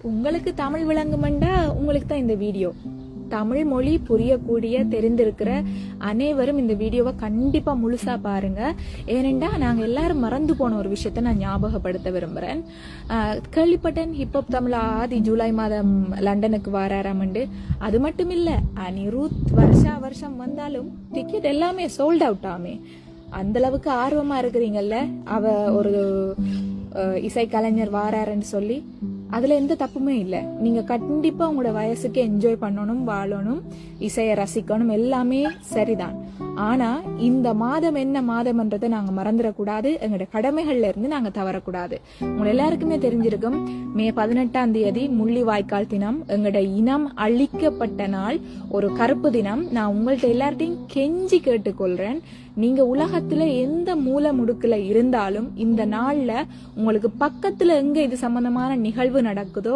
உங்களுக்கு தமிழ் விளங்குமெண்டா உங்களுக்கு தான் இந்த வீடியோ. தமிழ் மொழி புரியக்கூடிய தெரிந்திருக்கிற அனைவரும் இந்த வீடியோவை கண்டிப்பா முழுசா பாருங்க. ஏனெண்டா நாங்க எல்லாரும் மறந்து போன ஒரு விஷயத்த நான் ஞாபகப்படுத்த விரும்புறேன். கேள்விப்பட்டேன் ஹிப்ஹாப் தமிழ் ஆதி ஜூலை மாதம் லண்டனுக்கு வாராராமண்டு. அது மட்டும் இல்ல, அனிருத் வருஷம் வந்தாலும் டிக்கெட் எல்லாமே சோல்ட் அவுட் ஆமே. அந்த அளவுக்கு ஆர்வமா இருக்கிறீங்கல்ல அவ ஒரு இசை கலைஞர் வாராருன்னு சொல்லி. அதுல எந்த தப்புமே இல்லை. நீங்க கண்டிப்பா உங்களோட வயசுக்கு என்ஜாய் பண்ணணும், வாழணும், இசையை ரசிக்கணும், எல்லாமே சரிதான். ஆனா இந்த மாதம் என்ன மாதம்ன்றதை நாங்க மறந்துடக்கூடாது. எங்களோட கடமைகள்ல இருந்து நாங்க தவறக்கூடாது. உங்க எல்லாருக்குமே தெரிஞ்சிருக்கும், மே 18 முள்ளிவாய்க்கால் தினம், எங்களோட இனம் அழிக்கப்பட்ட நாள், ஒரு கருப்பு தினம். நான் உங்கள்ட்ட எல்லார்ட்டையும் கெஞ்சி கேட்டுக்கொள்றேன், நீங்க உலகத்துல எந்த மூல முடுக்குல இருந்தாலும் இந்த நாள்ல உங்களுக்கு பக்கத்துல எங்க இது சம்பந்தமான நிகழ்வு நடக்குதோ